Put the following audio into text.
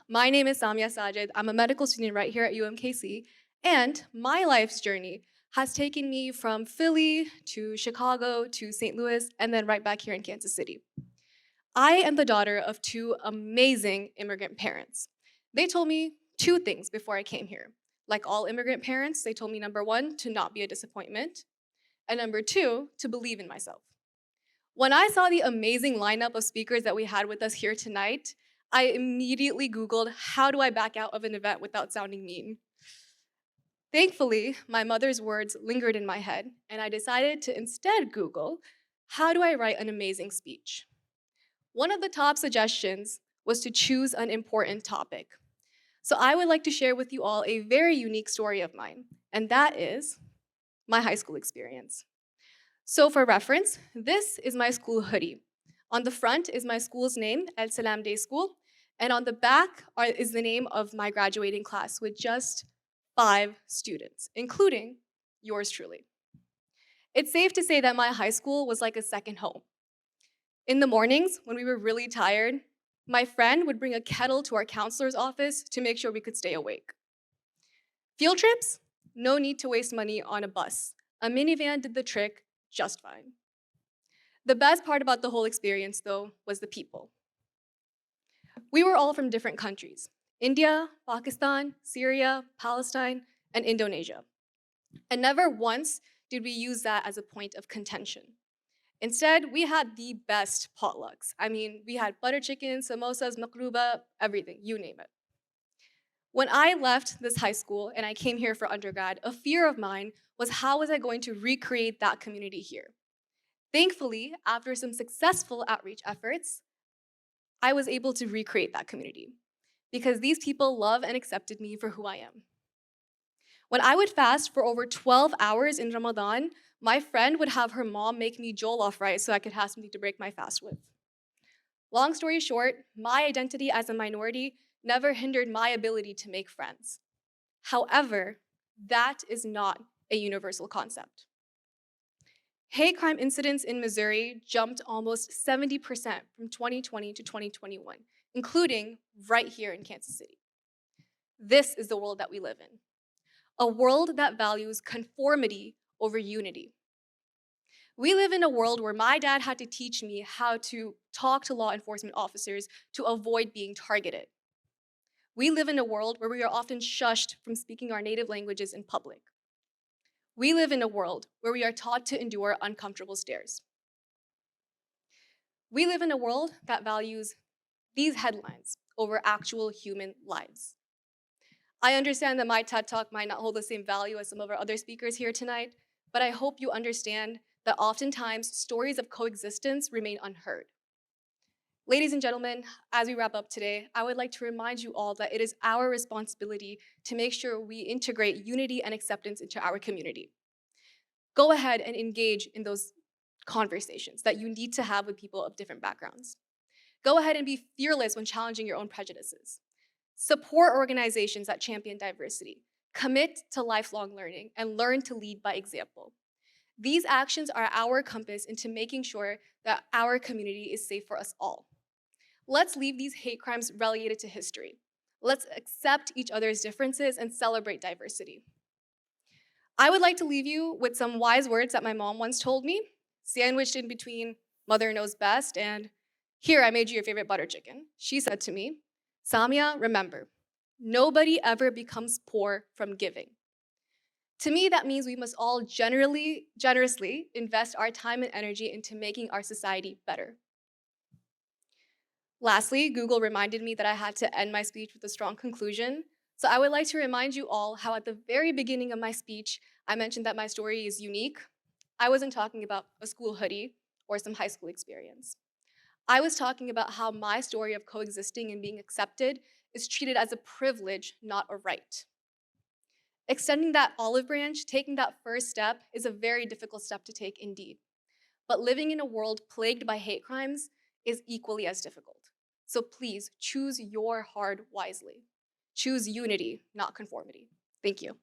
My name is Samiya Sajid. I'm a medical student right here at UMKC, and my life's journey has taken me from Philly to Chicago to St. Louis and then right back here in Kansas City. I am the daughter of two amazing immigrant parents. They told me two things before I came here. Like all immigrant parents, they told me number one, to not be a disappointment, and number two, to believe in myself. When I saw the amazing lineup of speakers that we had with us here tonight, I immediately Googled, how do I back out of an event without sounding mean? Thankfully, my mother's words lingered in my head, and I decided to instead Google, how do I write an amazing speech? One of the top suggestions was to choose an important topic. So I would like to share with you all a very unique story of mine, and that is my high school experience. So for reference, this is my school hoodie. On the front is my school's name, El Salam Day School, and on the back is the name of my graduating class with just 5 students, including yours truly. It's safe to say that my high school was like a second home. In the mornings, when we were really tired, my friend would bring a kettle to our counselor's office to make sure we could stay awake. Field trips? No need to waste money on a bus. A minivan did the trick just fine. The best part about the whole experience, though, was the people. We were all from different countries: India, Pakistan, Syria, Palestine, and Indonesia. And never once did we use that as a point of contention. Instead, we had the best potlucks. I mean, we had butter chicken, samosas, makruba, everything, you name it. When I left this high school and I came here for undergrad, a fear of mine was, how was I going to recreate that community here? Thankfully, after some successful outreach efforts, I was able to recreate that community because these people love and accepted me for who I am. When I would fast for over 12 hours in Ramadan, my friend would have her mom make me jollof rice so I could have something to break my fast with. Long story short, my identity as a minority never hindered my ability to make friends. However, that is not a universal concept. Hate crime incidents in Missouri jumped almost 70% from 2020 to 2021, including right here in Kansas City. This is the world that we live in, a world that values conformity over unity. We live in a world where my dad had to teach me how to talk to law enforcement officers to avoid being targeted. We live in a world where we are often shushed from speaking our native languages in public. We live in a world where we are taught to endure uncomfortable stares. We live in a world that values these headlines over actual human lives. I understand that my TED Talk might not hold the same value as some of our other speakers here tonight, but I hope you understand that oftentimes stories of coexistence remain unheard. Ladies and gentlemen, as we wrap up today, I would like to remind you all that it is our responsibility to make sure we integrate unity and acceptance into our community. Go ahead and engage in those conversations that you need to have with people of different backgrounds. Go ahead and be fearless when challenging your own prejudices. Support organizations that champion diversity. Commit to lifelong learning and learn to lead by example. These actions are our compass into making sure that our community is safe for us all. Let's leave these hate crimes relegated to history. Let's accept each other's differences and celebrate diversity. I would like to leave you with some wise words that my mom once told me, sandwiched in between "mother knows best" and "here, I made you your favorite butter chicken." She said to me, "Samiya, remember, nobody ever becomes poor from giving." To me, that means we must all generously invest our time and energy into making our society better. Lastly, Google reminded me that I had to end my speech with a strong conclusion. So I would like to remind you all how at the very beginning of my speech, I mentioned that my story is unique. I wasn't talking about a school hoodie or some high school experience. I was talking about how my story of coexisting and being accepted is treated as a privilege, not a right. Extending that olive branch, taking that first step, is a very difficult step to take indeed. But living in a world plagued by hate crimes is equally as difficult. So please choose your hard wisely. Choose unity, not conformity. Thank you.